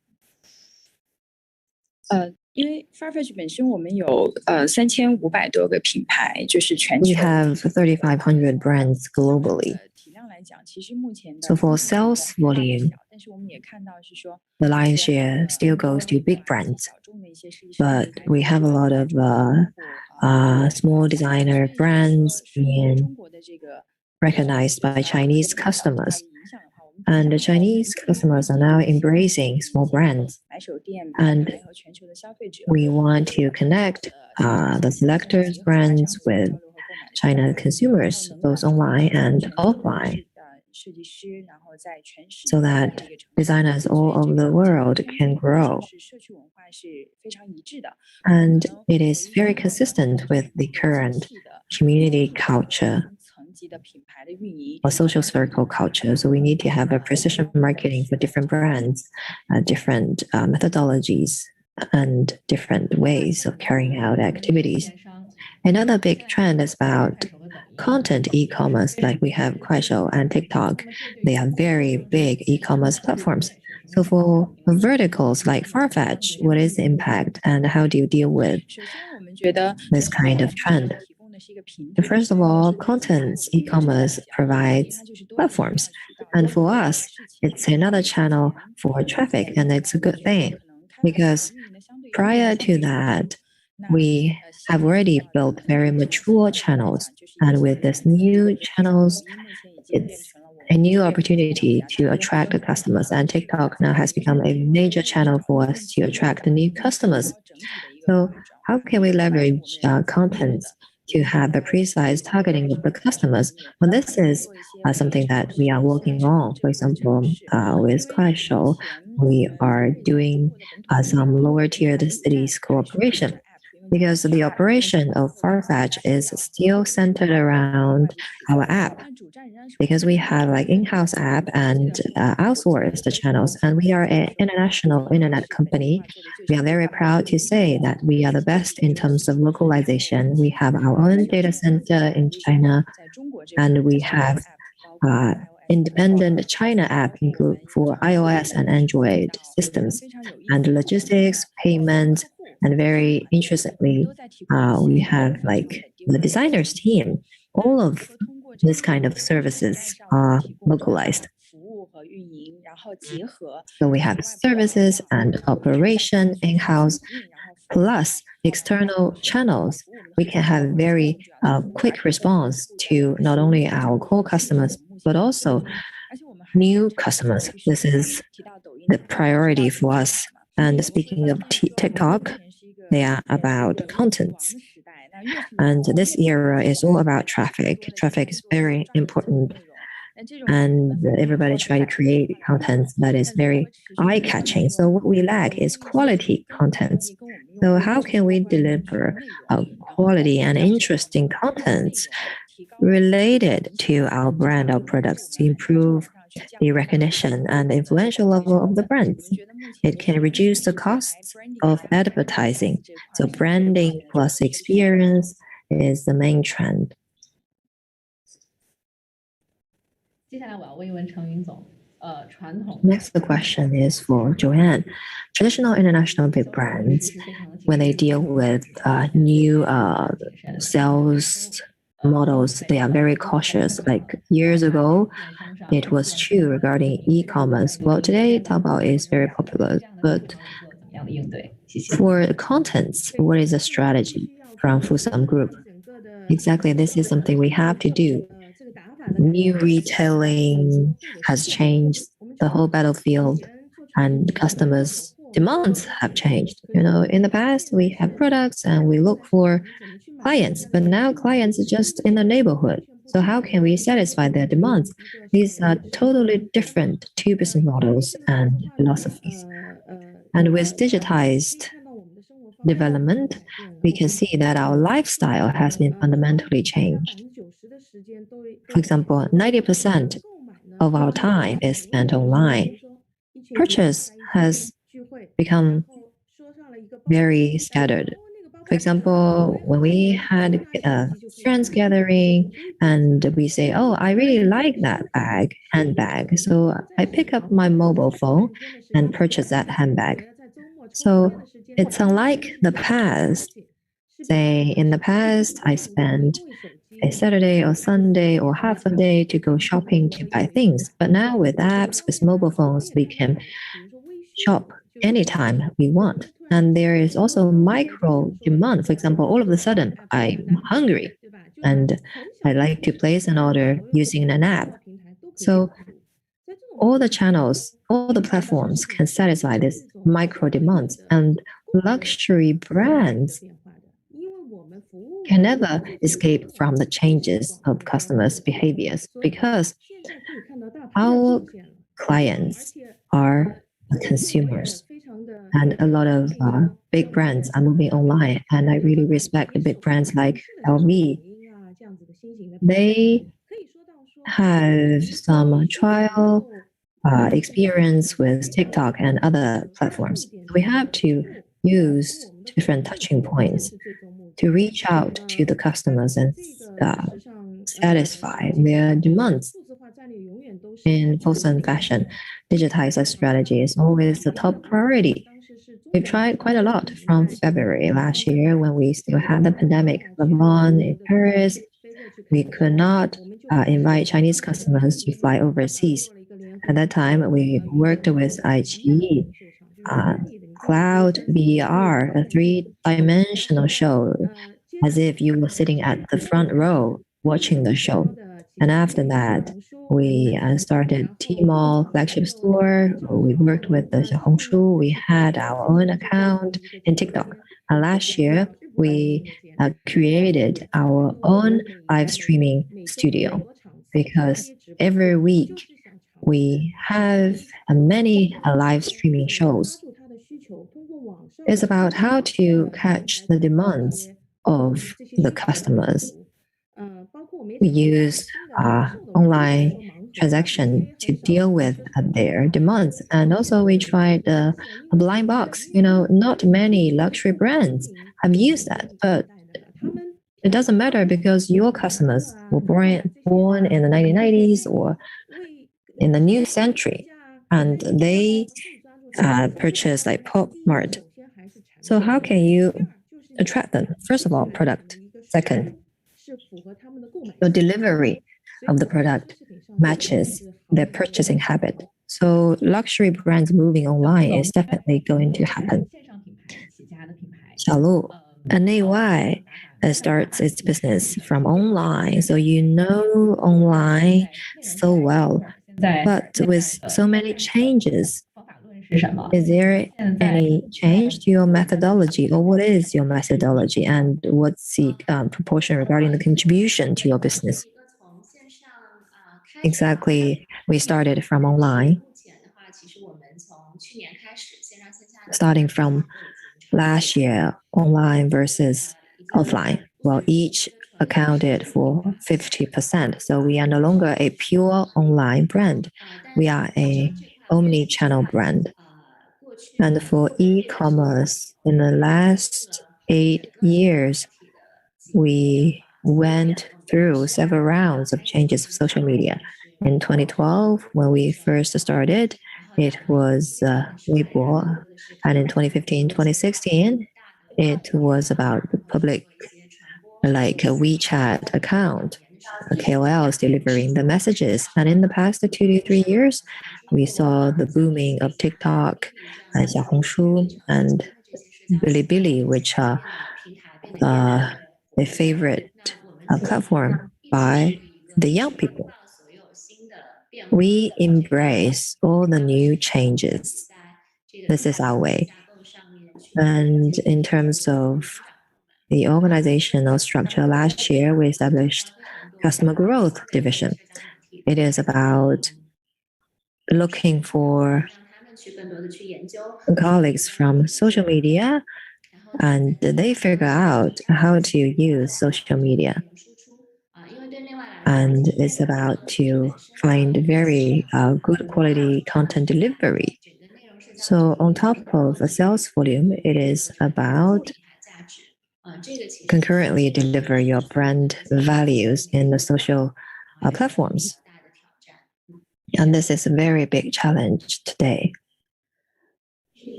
因为 Farfetch 本身我们有3500多个品牌，就是全球。We have 3,500 brands globally. 体量来讲，其实目前的 So for sales volume, 但是我们也看到是说 the lion's share still goes to big brands. 小众的一些设计师 But we have a lot of small designer brands and 中国的这个 recognized by Chinese customers. And the Chinese customers are now embracing small brands. 买手店 And 和全球的消费者。 we want to connect the selectors brands with China consumers, both online and offline, 设计师，然后在全世界 so that designers all over the world can grow. 是社区文化是非常一致的。 And it is very consistent with the current community culture 层级的品牌的运营。 or social circle culture. So we need to have a precision marketing for different brands, different methodologies, and different ways of carrying out activities. Another big trend is about content e-commerce, like we have Kuaishou and TikTok. They are very big e-commerce platforms. So for verticals like Farfetch, what is the impact and how do you deal with 首先，我们觉得 this kind of trend? 提供的是一个平台。 First of all, content e-commerce provides platforms. And for us, it's another channel for traffic, and it's a good thing because prior to that, we have already built very mature channels. And with these new channels, it's a new opportunity to attract the customers. And TikTok now has become a major channel for us to attract the new customers. So how can we leverage content to have a precise targeting of the customers? Well, this is something that we are working on. For example, with Kuaishou, we are doing some lower tier cities cooperation, because the operation of Farfetch is still centered around our app, because we have like in-house app and outsource the channels, and we are an international internet company. We are very proud to say that we are the best in terms of localization. We have our own data center in China, and we have independent China app include for iOS and Android systems, and logistics, payments, and very interestingly, we have like the designers team. All of this kind of services are localized. So we have services and operation in-house, plus external channels. We can have very quick response to not only our core customers, but also new customers. This is the priority for us. And speaking of TikTok, they are about contents. And this era is all about traffic. Traffic is very important. And everybody try to create content that is very eye-catching. So what we lack is quality contents. So how can we deliver quality and interesting contents related to our brand, our products, to improve the recognition and the influential level of the brands? It can reduce the costs of advertising. So branding plus experience is the main trend. 接下来我要问一问程云总，传统 Next, the question is for Joann. Traditional international big brands, when they deal with new sales models, they are very cautious. Like years ago, it was true regarding e-commerce. Well, today Taobao is very popular, but 样的应对？谢谢。 For the contents, what is the strategy from Fosun Group? Exactly, this is something we have to do. New retailing has changed the whole battlefield, and customers' demands have changed. In the past, we have products and we look for clients, but now clients are just in the neighborhood. So how can we satisfy their demands? These are totally different two business models and philosophies. And with digitized development, we can see that our lifestyle has been fundamentally changed. For example, 90% of our time is spent online. Purchase has become very scattered. For example, when we had friends gathering and we say, oh, I really like that handbag. So I pick up my mobile phone and purchase that handbag. So it's unlike the past. Say in the past, I spent a Saturday or Sunday or half a day to go shopping to buy things. But now with apps, with mobile phones, we can shop anytime we want. And there is also micro demand. For example, all of a sudden, I'm hungry and I like to place an order using an app. So all the channels, all the platforms can satisfy this micro demands, and luxury brands can never escape from the changes of customers' behaviors because our clients are consumers. And a lot of big brands are moving online. And I really respect the big brands like LV. They have some trial experience with TikTok and other platforms. We have to use different touching points to reach out to the customers and satisfy their demands. In Fosun fashion, digitizer strategy is always the top priority. We tried quite a lot from February last year when we still had the pandemic going on in Paris. We could not invite Chinese customers to fly overseas. At that time, we worked with iQIYI, Cloud VR, a three-dimensional show, as if you were sitting at the front row watching the show. And after that, we started Tmall flagship store. We worked with the Xiaolu. We had our own account in TikTok. Last year, we created our own live streaming studio because every week we have many live streaming shows. It's about how to catch the demands of the customers. We use online transaction to deal with their demands. And also we tried a blind box. Not many luxury brands have used that, but it doesn't matter because your customers were born in the 1990s or in the new century, and they purchase like Pop Mart. So how can you attract them? First of all, product. Second, the delivery of the product matches their purchasing habit. So luxury brands moving online is definitely going to happen. Xiaolu, NEIWAI starts its business from online, so online so well. But with so many changes, is there any change to your methodology, or what is your methodology, and what's the proportion regarding the contribution to your business? Exactly, we started from online. Starting from last year, online versus offline. Well, each accounted for 50%. So we are no longer a pure online brand. We are a omni-channel brand. And for e-commerce, in the last 8 years, we went through several rounds of changes of social media. In 2012, when we first started, it was Weibo. And in 2015, 2016, it was about the public, like a WeChat account. KOLs delivering the messages. And in the past 2 to 3 years, we saw the booming of TikTok and Xiaolu and Bilibili, which are a favorite platform by the young people. We embrace all the new changes. This is our way. And in terms of the organizational structure, last year we established customer growth division. It is about looking for colleagues from social media, and they figure out how to use social media. And it's about to find very good quality content delivery. So on top of a sales volume, it is about concurrently deliver your brand values in the social platforms. And this is a very big challenge today.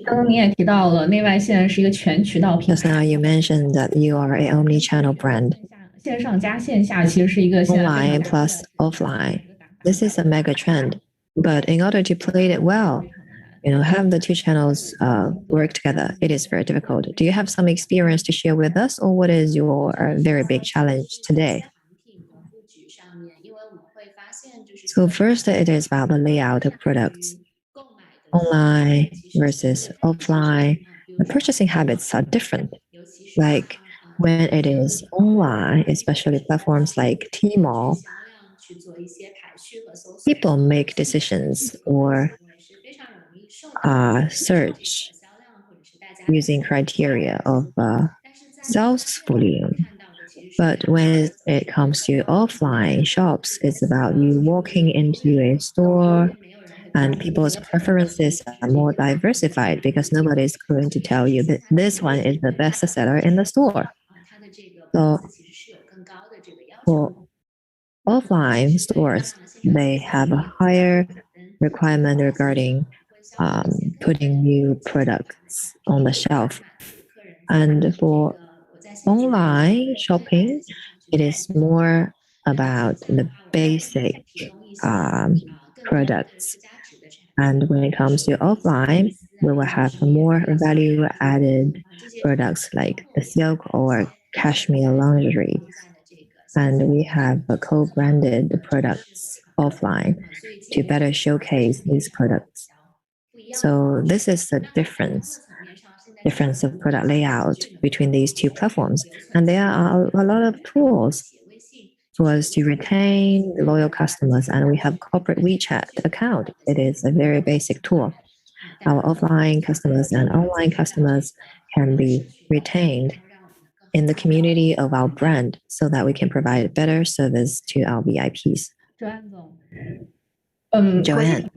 刚刚您也提到了，内外现在是一个全渠道品 Just 牌。 now you mentioned that you are an omni-channel brand. 线上加线下其实是一个现在非常 Online 大的 plus offline. This is a mega trend. But in order to play it well, have the two channels work together, it is very difficult. Do you have some experience to share with us, or what is your very big challenge today? So first, it is about the layout of products. Online versus offline, the purchasing habits are different. Like when it is online, especially platforms like Tmall, people make decisions or search using criteria of sales volume. But when it comes to offline shops, it's about you walking into a store, and people's preferences are more diversified because nobody is going to tell you that this one is the best seller in the store. So for offline stores, they have a higher requirement regarding putting new products on the shelf. And for online shopping, it is more about the basic products. And when it comes to offline, we will have more value-added products like the silk or cashmere lingerie. And we have co-branded products offline to better showcase these products. So this is the difference of product layout between these two platforms. And there are a lot of tools for us to retain loyal customers, and we have corporate WeChat account. It is a very basic tool. Our offline customers and online customers can be retained in the community of our brand so that we can provide better service to our VIPs. Joann.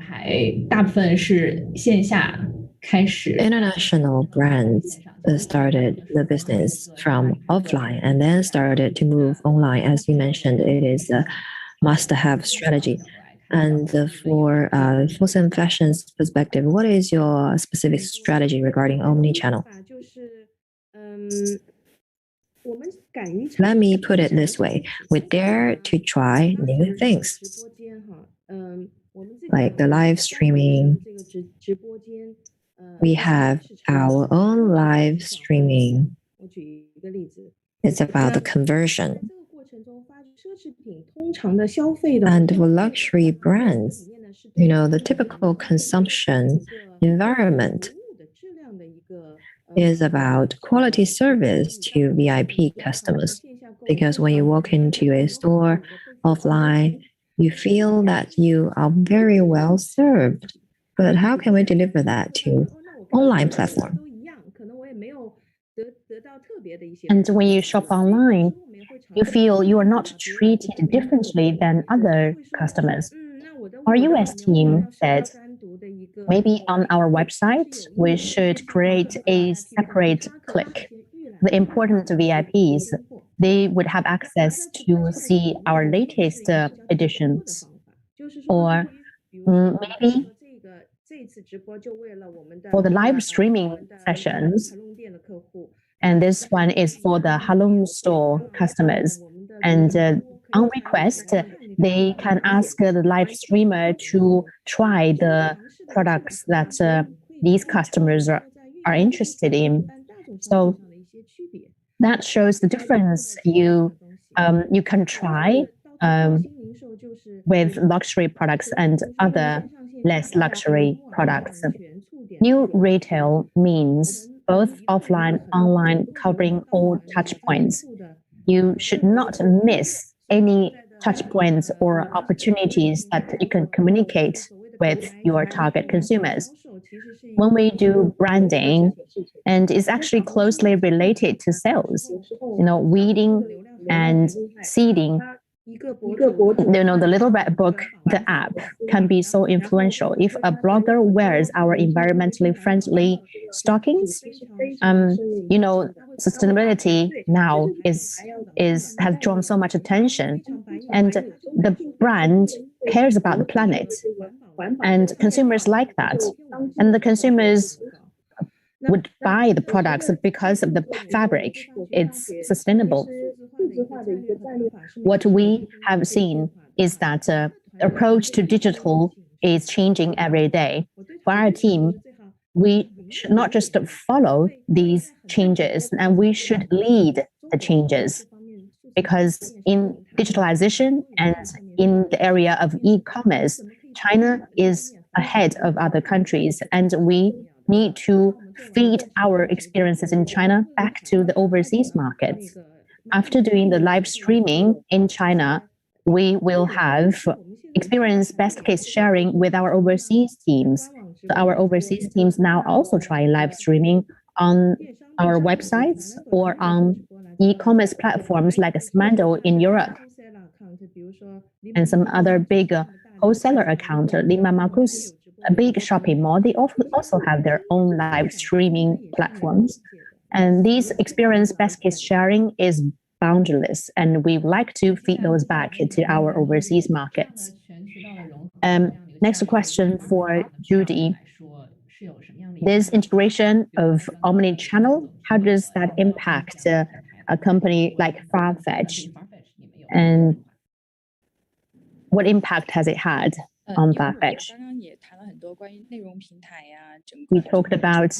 大部分是线下开始 International brands started the business from offline and then started to move online. As you mentioned, it is a must-have strategy. And for Fosun Fashion's perspective, what is your specific strategy regarding omni-channel? Let me put it this way. We dare to try new things, like the live streaming. We have our own live streaming. It's about the conversion. And for luxury brands, the typical consumption environment is about quality service to VIP customers. Because when you walk into a store offline, you feel that you are very well served. But how can we deliver that to online platform? And when you shop online, you feel you are not treated differently than other customers. Our US team said, maybe on our website, we should create a separate click. The important VIPs, they would have access to see our latest editions. Or maybe for the live streaming sessions, and this one is for the Halong store customers. And on request, they can ask the live streamer to try the products that these customers are interested in. So that shows the difference. You can try with luxury products and other less luxury products. New retail means both offline, online, covering all touch points. You should not miss any touch points or opportunities that you can communicate with your target consumers. When we do branding, and it's actually closely related to sales, weeding and seeding. The Little Red Book, the app, can be so influential. If a blogger wears our environmentally friendly stockings, sustainability now has drawn so much attention, and the brand cares about the planet, and consumers like that, and the consumers would buy the products because of the fabric. It's sustainable. What we have seen is that the approach to digital is changing every day. For our team, we should not just follow these changes, and we should lead the changes. Because in digitalization and in the area of e-commerce, China is ahead of other countries, and we need to feed our experiences in China back to the overseas markets. After doing the live streaming in China, we will have experience best case sharing with our overseas teams. So our overseas teams now also try live streaming on our websites or on e-commerce platforms like Smando in Europe and some other big wholesaler account, Lima Marcus, a big shopping mall. They also have their own live streaming platforms. And these experience best case sharing is boundless, and we like to feed those back into our overseas markets. Next question for Judy. This integration of omni-channel, how does that impact a company like Farfetch? And what impact has it had on Farfetch? We talked about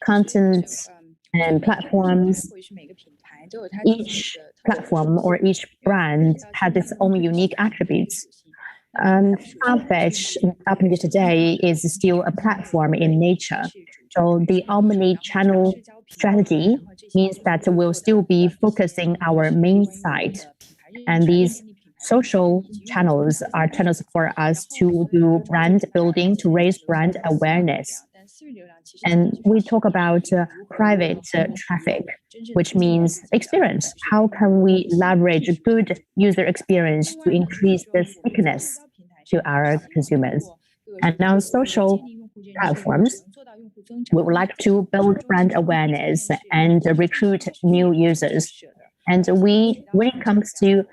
content and platforms. Each platform or each brand has its own unique attributes. Farfetch, up until today, is still a platform in nature. So the omni-channel strategy means that we'll still be focusing our main site. And these social channels are channels for us to do brand building, to raise brand awareness. And we talk about private traffic, which means experience. How can we leverage good user experience to increase the stickiness to our consumers? And on social platforms, we would like to build brand awareness and recruit new users. And when it comes to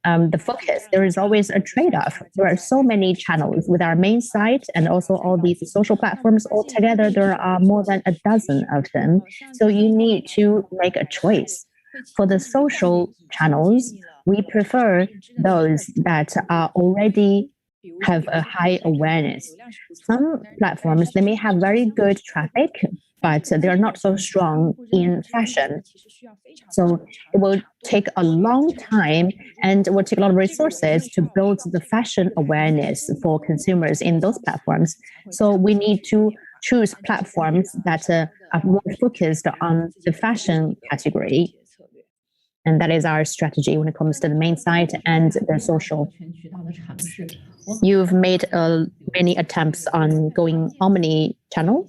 the focus, there is always a trade-off. There are so many channels with our main site and also all these social platforms. Altogether, there are more than a dozen of them. So you need to make a choice. For the social channels, we prefer those that are already have a high awareness. Some platforms, they may have very good traffic, but they're not so strong in fashion. So it will take a long time and it will take a lot of resources to build the fashion awareness for consumers in those platforms. So we need to choose platforms that are more focused on the fashion category. And that is our strategy when it comes to the main site and the social. You've made many attempts on going omni-channel.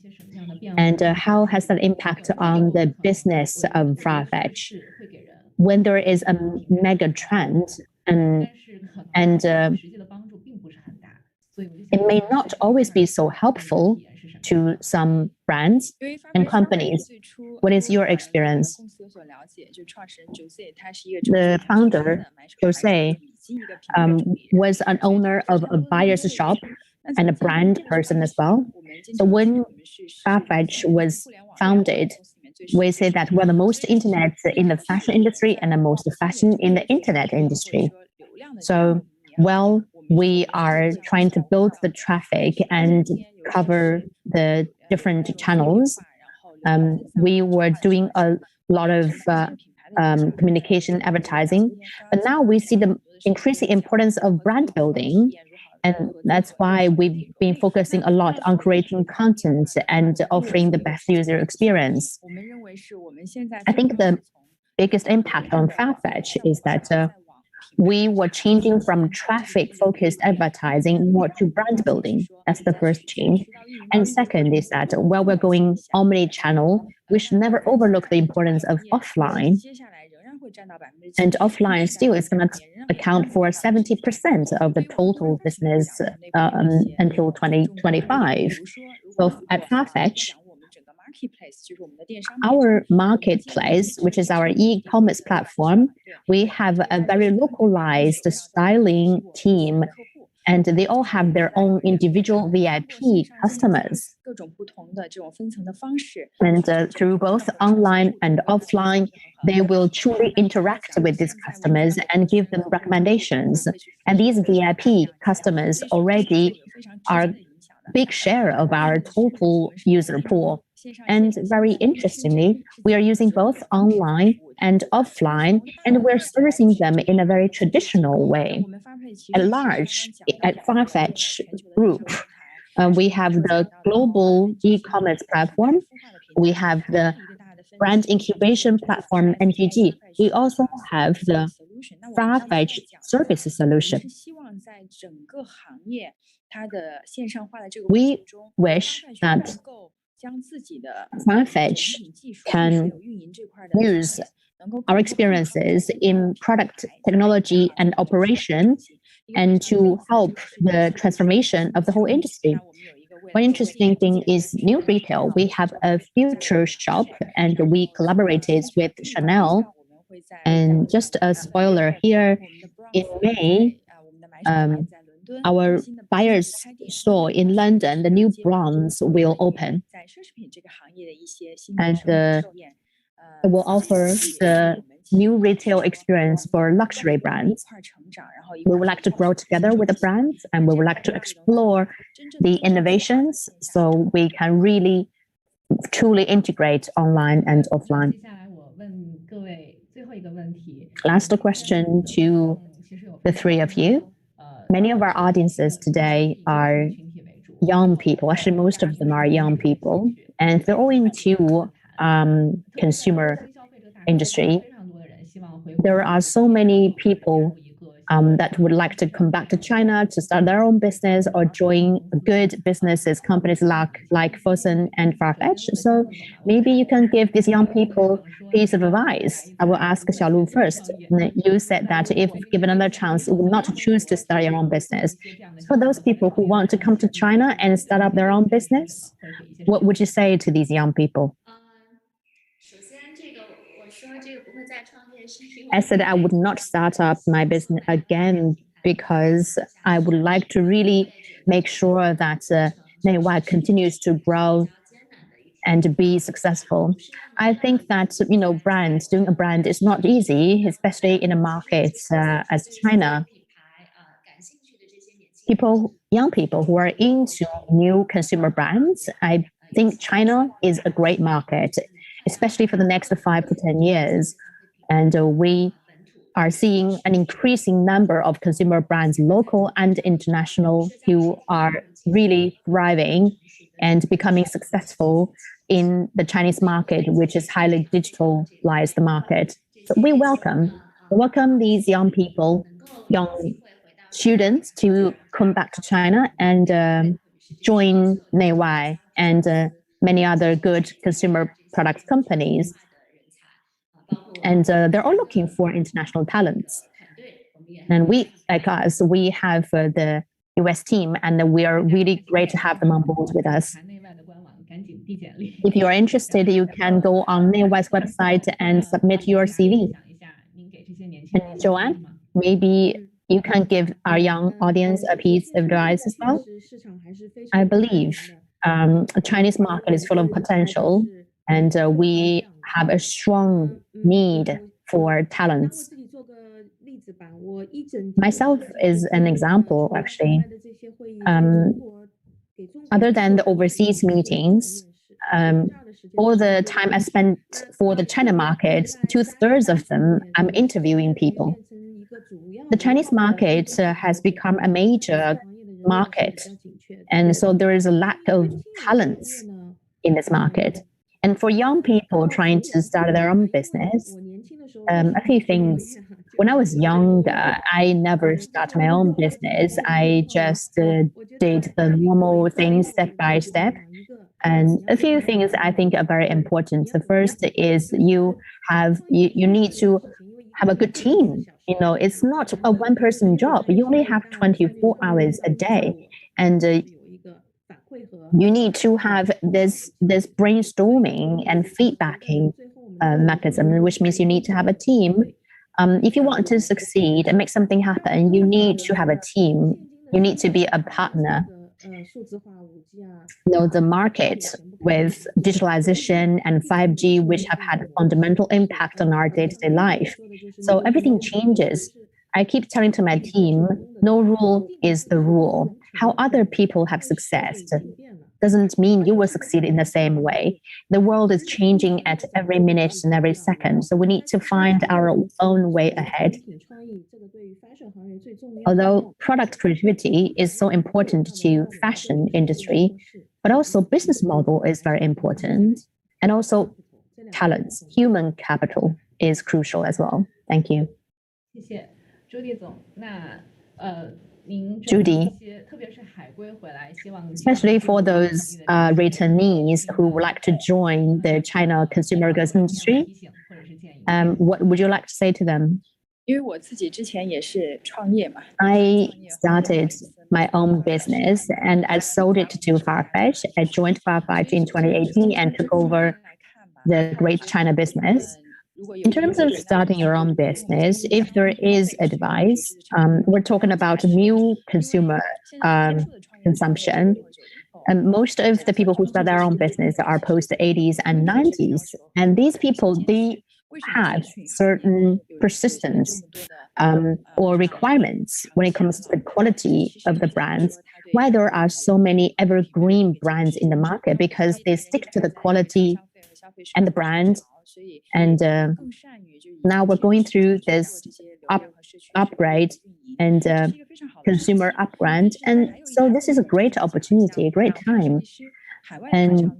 And how has that impact on the business of Farfetch? When there is a mega trend and it may not always be so helpful to some brands and companies. What is your experience? The founder, Jose, was an owner of a buyer's shop and a brand person as well. So when Farfetch was founded, we say that we're the most internet in the fashion industry and the most fashion in the internet industry. So while we are trying to build the traffic and cover the different channels, we were doing a lot of communication advertising, but now we see the increasing importance of brand building. And that's why we've been focusing a lot on creating content and offering the best user experience. I think the biggest impact on Farfetch is that we were changing from traffic-focused advertising more to brand building. That's the first change. And second is that while we're going omni-channel, we should never overlook the importance of offline. And offline still is going to account for 70% of the total business until 2025. So at Farfetch, our marketplace, which is our e-commerce platform, we have a very localized styling team, and they all have their own individual VIP customers. And through both online and offline, they will truly interact with these customers and give them recommendations. And these VIP customers already are a big share of our total user pool. And very interestingly, we are using both online and offline, and we're servicing them in a very traditional way. At large, at Farfetch Group, we have the global e-commerce platform. We have the brand incubation platform, NGG. We also have the Farfetch services solution. We wish that Farfetch can use our experiences in product technology and operation and to help the transformation of the whole industry. One interesting thing is new retail. We have a future shop and we collaborated with Chanel. And just a spoiler here, in May, our buyer's store in London, the new branch will open. And it will offer the new retail experience for luxury brands. We would like to grow together with the brands, and we would like to explore the innovations so we can really truly integrate online and offline. Last question to the three of you. Many of our audiences today are young people. Actually, most of them are young people, and they're all into consumer industry. There are so many people that would like to come back to China to start their own business or join good businesses, companies like Fosun and Farfetch. So maybe you can give these young people a piece of advice. I will ask Xiaolu first. You said that if given another chance, you would not choose to start your own business. For those people who want to come to China and start up their own business, what would you say to these young people? I said I would not start up my business again because I would like to really make sure that NEIWAI continues to grow and be successful. I think that doing a brand is not easy, especially in a market as China. Young people who are into new consumer brands, I think China is a great market, especially for the next 5 to 10 years. And we are seeing an increasing number of consumer brands, local and international, who are really thriving and becoming successful in the Chinese market, which is highly digitalized market. So we welcome these young people, young students to come back to China and join NEIWAI and many other good consumer product companies. And they're all looking for international talents. And we have the US team, and we are really great to have them on board with us. If you are interested, you can go on NEIWAI's website and submit your CV. And Joann, maybe you can give our young audience a piece of advice as well. I believe the Chinese market is full of potential, and we have a strong need for talents. Myself is an example, actually. Other than the overseas meetings, all the time I spent for the China market, 2/3 of them, I'm interviewing people. The Chinese market has become a major market, and so there is a lack of talents in this market. And for young people trying to start their own business, a few things. When I was younger, I never started my own business. I just did the normal things step by step. And a few things I think are very important. The first is you need to have a good team. It's not a one-person job. You only have 24 hours a day, and you need to have this brainstorming and feedbacking mechanism, which means you need to have a team. If you want to succeed and make something happen, you need to have a team. You need to be a partner. The market with digitalization and 5G, which have had a fundamental impact on our day-to-day life. So everything changes. I keep telling to my team, no rule is the rule. How other people have success doesn't mean you will succeed in the same way. The world is changing at every minute and every second, so we need to find our own way ahead. Although product creativity is so important to fashion industry, but also business model is very important, and also talents, human capital is crucial as well. Thank you. 谢谢 Judy 总。Judy, especially for those returnees who would like to join the China consumer goods industry, what would you like to say to them? I started my own business and I sold it to Farfetch. I joined Farfetch in 2018 and took over the Great China business. In terms of starting your own business, if there is advice, we're talking about new consumer consumption. And most of the people who start their own business are post 80s and 90s. And these people, they have certain persistence or requirements when it comes to the quality of the brands. Why there are so many evergreen brands in the market? Because they stick to the quality and the brand. And now we're going through this upgrade and consumer upgrade. And so this is a great opportunity, a great time. And,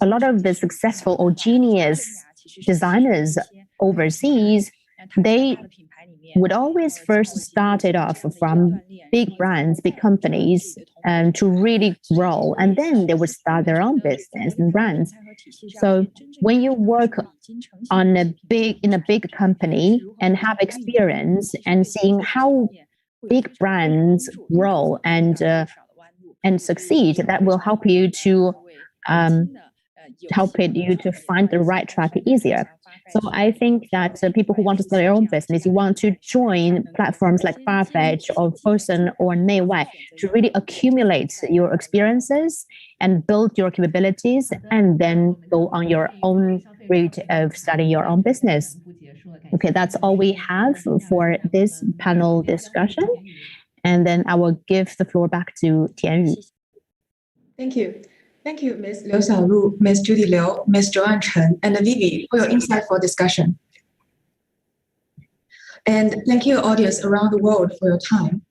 a lot of the successful or genius designers overseas, they would always first start it off from big brands, big companies, and to really grow. And then they would start their own business and brands. So when you work in a big company and have experience and seeing how big brands grow and succeed, that will help you to find the right track easier. So I think that people who want to start their own business, you want to join platforms like Farfetch or Fosun or NEIWAI to really accumulate your experiences and build your capabilities, and then go on your own route of starting your own business. Okay, that's all we have for this panel discussion. And then I will give the floor back to Tianyu. Thank you. Thank you, Ms. Liu Xiaolu, Ms. Judy Liu, Ms. Joann Cheng, and Vivi for your insightful discussion. And thank you, audience around the world, for your time.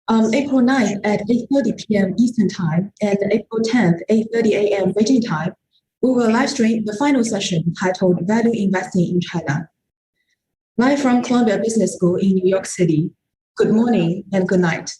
April 9th at 8:30 p.m. Eastern Time and April 10th, 8:30 a.m. Beijing time, we will live stream the final session titled Value Investing in China. Live from Columbia Business School in New York City. Good morning and good night.